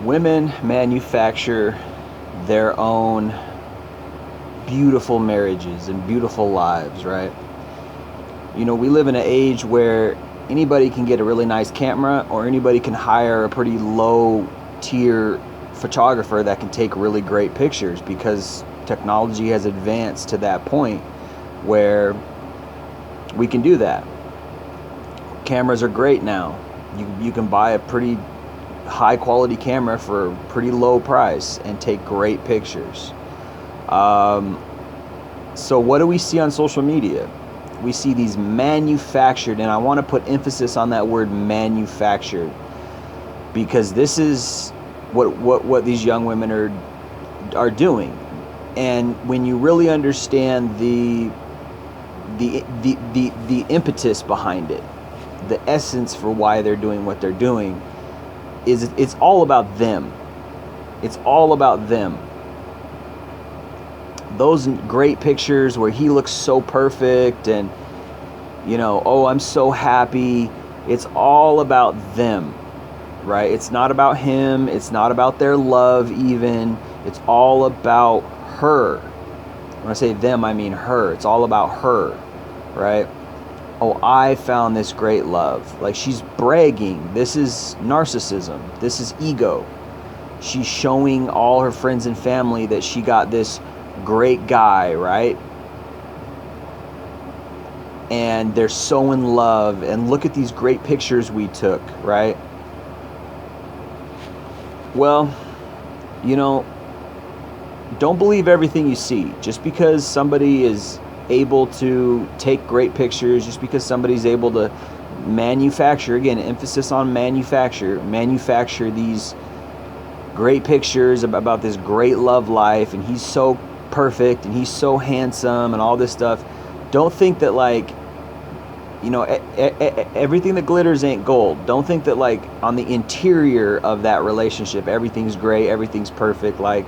Women manufacture their own beautiful marriages and beautiful lives, right? You know, we live in an age where anybody can get a really nice camera, or anybody can hire a pretty low tier photographer that can take really great pictures, because technology has advanced to that point where we can do that. Cameras are great now. You can buy a pretty high quality camera for a pretty low price and take great pictures. So what do we see on social media? We see these manufactured, and I want to put emphasis on that word manufactured, because this is what these young women are doing. And when you really understand the impetus behind it, the essence for why they're doing what they're doing, is it's all about them. It's all about them. Those great pictures where he looks so perfect and, you know, oh, I'm so happy. It's all about them, right? It's not about him. It's not about their love even. It's all about her. When I say them, I mean her. It's all about her, right? Oh, I found this great love. Like, she's bragging. This is narcissism. This is ego. She's showing all her friends and family that she got this great guy, right? And they're so in love, and look at these great pictures we took, right? Well, you know, don't believe everything you see. Just because somebody is able to take great pictures, just because somebody's able to manufacture, again, emphasis on manufacture these great pictures about this great love life, and he's so perfect and he's so handsome and all this stuff. Don't think that, like, you know, everything that glitters ain't gold. Don't think that, like, on the interior of that relationship everything's great, everything's perfect. Like,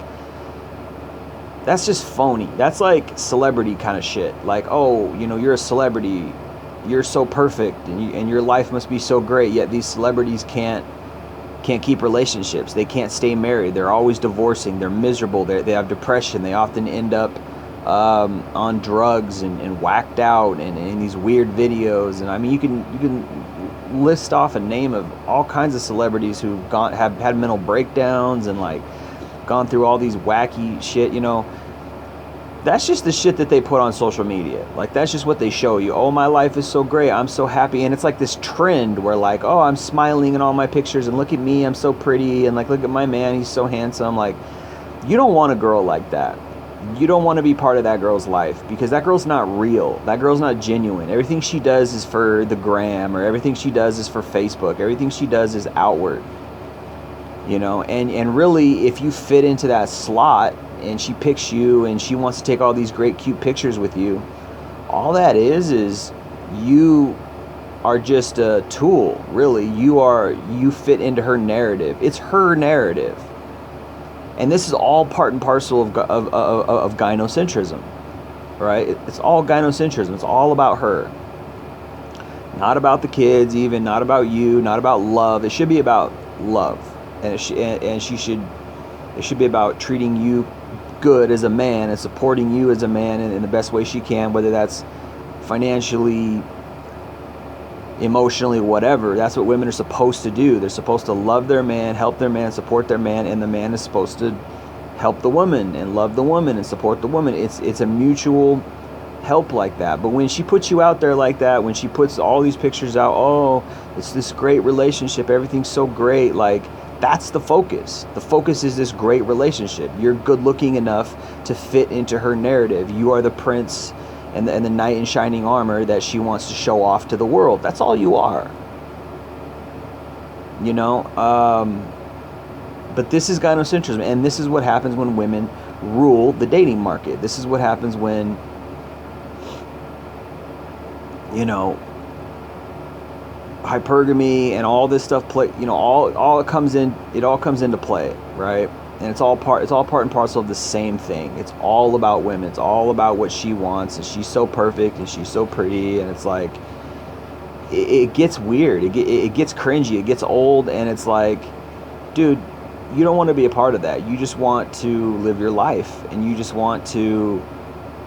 that's just phony. That's like celebrity kind of shit. Like, oh, you know, you're a celebrity, you're so perfect, and your life must be so great, yet these celebrities can't keep relationships. They can't stay married. They're always divorcing. They're miserable. They have depression. They often end up on drugs and whacked out and in these weird videos. And I mean, you can list off a name of all kinds of celebrities who have had mental breakdowns and, like, gone through all these wacky shit. You know, that's just the shit that they put on social media. Like, that's just what they show you. Oh, my life is so great, I'm so happy. And it's like this trend where, like, oh, I'm smiling in all my pictures, and look at me, I'm so pretty, and, like, look at my man, he's so handsome. Like, you don't want a girl like that. You don't want to be part of that girl's life, because that girl's not real. That girl's not genuine. Everything she does is for the gram, or everything she does is for Facebook. Everything she does is outward. You know, and really, if you fit into that slot and she picks you and she wants to take all these great cute pictures with you, all that is you are just a tool. Really, you fit into her narrative. It's her narrative. And this is all part and parcel of gynocentrism, right? It's all gynocentrism. It's all about her. Not about the kids, even not about you, not about love. It should be about love. And it should be about treating you good as a man and supporting you as a man in the best way she can, whether that's financially, emotionally, whatever. That's what women are supposed to do. They're supposed to love their man, help their man, support their man, and the man is supposed to help the woman and love the woman and support the woman. It's a mutual help like that. But when she puts you out there like that, when she puts all these pictures out, oh, it's this great relationship, everything's so great, like, that's the focus. The focus is this great relationship. You're good looking enough to fit into her narrative. You are the prince and the knight in shining armor that she wants to show off to the world. That's all you are. You know? But this is gynocentrism, and this is what happens when women rule the dating market. This is what happens when, you know, hypergamy and all this stuff all it comes into play, right? And it's all part and parcel of the same thing. It's all about women. It's all about what she wants, and she's so perfect and she's so pretty, and it's like it gets weird. It gets cringy. It gets old, and it's like, dude, you don't want to be a part of that. You just want to live your life, and you just want to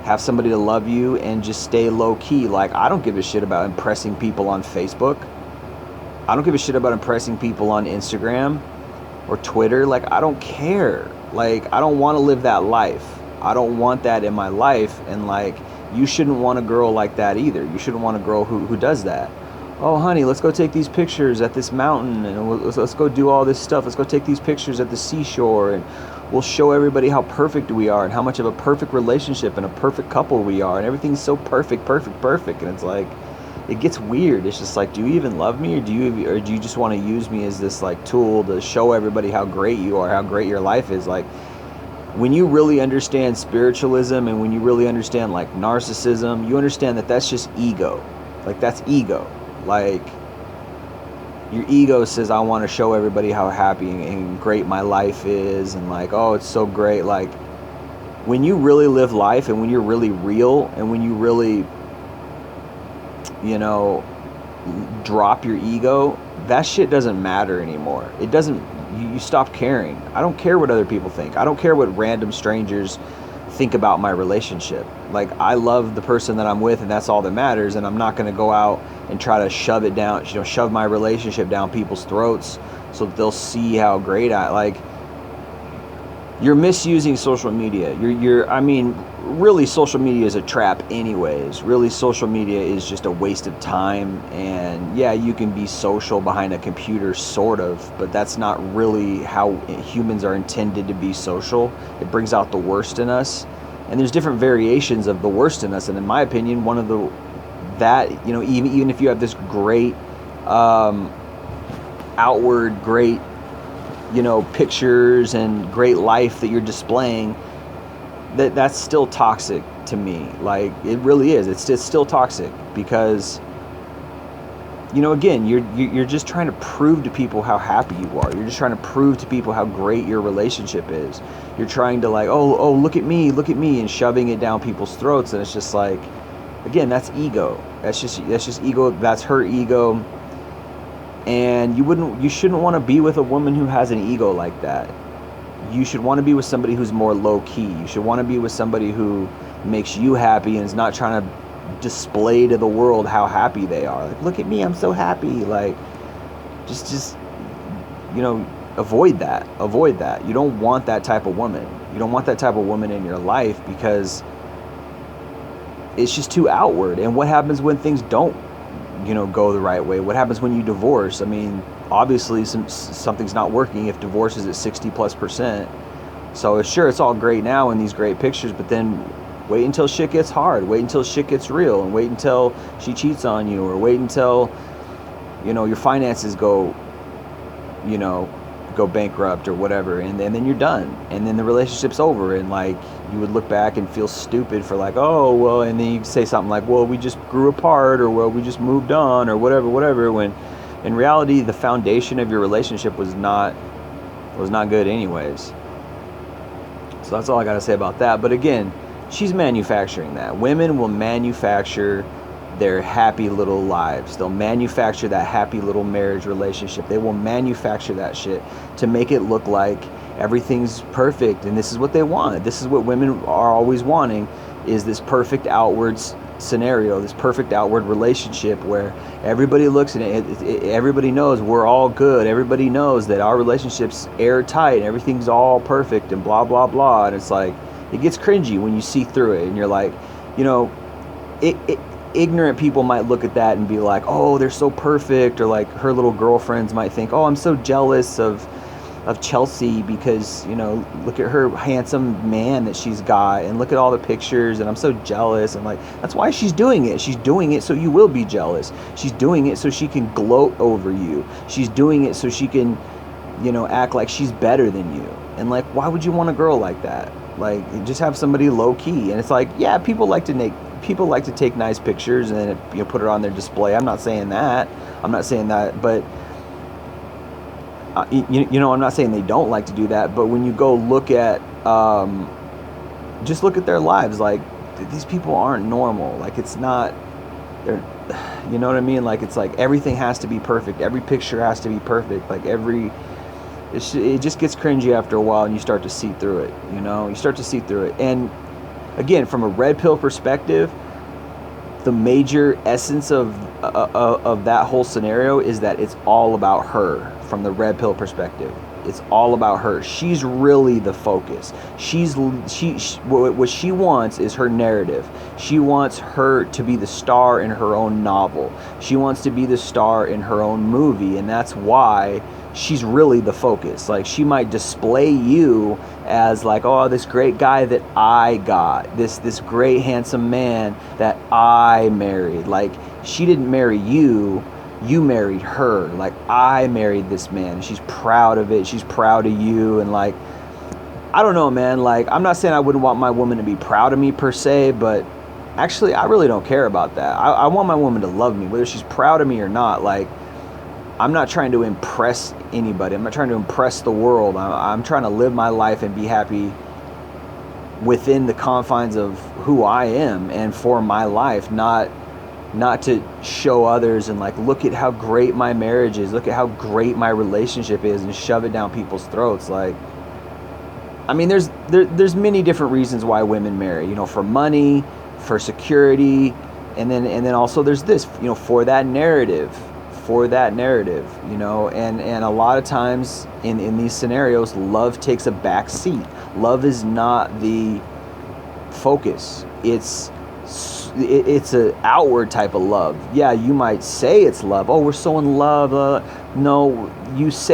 have somebody to love you and just stay low key. Like, I don't give a shit about impressing people on Facebook. I don't give a shit about impressing people on Instagram or Twitter. Like, I don't care. Like, I don't want to live that life. I don't want that in my life. And like, you shouldn't want a girl like that either. You shouldn't want a girl who does that. Oh, honey, let's go take these pictures at this mountain, and let's go do all this stuff. Let's go take these pictures at the seashore, and we'll show everybody how perfect we are and how much of a perfect relationship and a perfect couple we are, and everything's so perfect, perfect, perfect. And it's like, it gets weird. It's just like, do you even love me, or do you just want to use me as this like tool to show everybody how great you are, how great your life is? Like, when you really understand spiritualism, and when you really understand like narcissism, you understand that that's just ego. Like, that's ego. Like, your ego says, I want to show everybody how happy and great my life is, and like, oh, it's so great. Like, when you really live life, and when you're really real, and when you really, you know, drop your ego, that shit doesn't matter anymore. It doesn't, you stop caring. I don't care what other people think. I don't care what random strangers think about my relationship. Like, I love the person that I'm with, and that's all that matters. And I'm not going to go out and try to shove it down, you know, shove my relationship down people's throats so that they'll see how great I like. You're misusing social media. I mean, really, social media is a trap anyways. Really, social media is just a waste of time. And yeah, you can be social behind a computer, sort of, but that's not really how humans are intended to be social. It brings out the worst in us. And there's different variations of the worst in us. And in my opinion, one of that, you know, even if you have this great, outward, great, you know, pictures and great life that you're displaying, that's still toxic to me. Like, it really is. It's still toxic, because, you know, again, you're just trying to prove to people how happy you are. You're just trying to prove to people how great your relationship is. You're trying to like, oh, look at me, and shoving it down people's throats. And it's just like, again, that's ego. That's just ego. That's her ego. And you shouldn't want to be with a woman who has an ego like that. You should want to be with somebody who's more low key. You should want to be with somebody who makes you happy and is not trying to display to the world how happy they are. Like, look at me, I'm so happy. Like, just you know, avoid that. You don't want that type of woman. You don't want that type of woman in your life, because it's just too outward. And what happens when things don't, you know, go the right way? What happens when you divorce? I mean, obviously something's not working if divorce is at 60+%. So sure, it's all great now in these great pictures, but then wait until shit gets hard. Wait until shit gets real, and wait until she cheats on you, or wait until, you know, your finances go bankrupt or whatever, and then you're done, and then the relationship's over, and like, you would look back and feel stupid for like, oh well, and then you say something like, well, we just grew apart, or well, we just moved on, or whatever, when in reality the foundation of your relationship was not good anyways. So that's all I got to say about that. But again, she's manufacturing that. Women will manufacture their happy little lives. They'll manufacture that happy little marriage relationship. They will manufacture that shit to make it look like everything's perfect, and this is what they want. This is what women are always wanting, is this perfect outward scenario, this perfect outward relationship where everybody looks at it, everybody knows we're all good, everybody knows that our relationship's airtight and everything's all perfect and blah blah blah. And it's like, it gets cringy when you see through it, and you're like, you know, ignorant people might look at that and be like, oh, they're so perfect. Or like, her little girlfriends might think, oh, I'm so jealous of Chelsea because, you know, look at her handsome man that she's got, and look at all the pictures, and I'm so jealous. And like, that's why she's doing it. She's doing it so you will be jealous. She's doing it so she can gloat over you. She's doing it so she can, you know, act like she's better than you. And like, why would you want a girl like that? Like, just have somebody low key. And it's like, yeah, people like to take nice pictures and then, you know, put it on their display. I'm not saying that, but you know, I'm not saying they don't like to do that. But when you go look at, just look at their lives. Like, these people aren't normal. Like, it's not, they're, you know what I mean? Like, it's like everything has to be perfect. Every picture has to be perfect. Like, It just gets cringy after a while, and you start to see through it. You start to see through it. And again, from a red pill perspective, the major essence of that whole scenario is that it's all about her. From the red pill perspective, it's all about her. She's really the focus. What she wants is her narrative. She wants her to be the star in her own novel. She wants to be the star in her own movie, and that's why she's really the focus. Like, she might display you as like, oh, this great guy that I got, this great handsome man that I married. Like, she didn't marry you, you married her. Like, I married this man. She's proud of it. She's proud of you. And like, I don't know, man. Like, I'm not saying I wouldn't want my woman to be proud of me per se, but actually I really don't care about that. I want my woman to love me, whether she's proud of me or not. Like, I'm not trying to impress anybody. I'm not trying to impress the world. I'm trying to live my life and be happy within the confines of who I am and for my life, not to show others and like, look at how great my marriage is, look at how great my relationship is, and shove it down people's throats. Like, I mean, there's many different reasons why women marry, for money, for security, and then also there's this, for that narrative, and a lot of times in these scenarios, love takes a back seat. Love is not the focus. It's an outward type of love. Yeah, you might say it's love. Oh, we're so in love. No, you say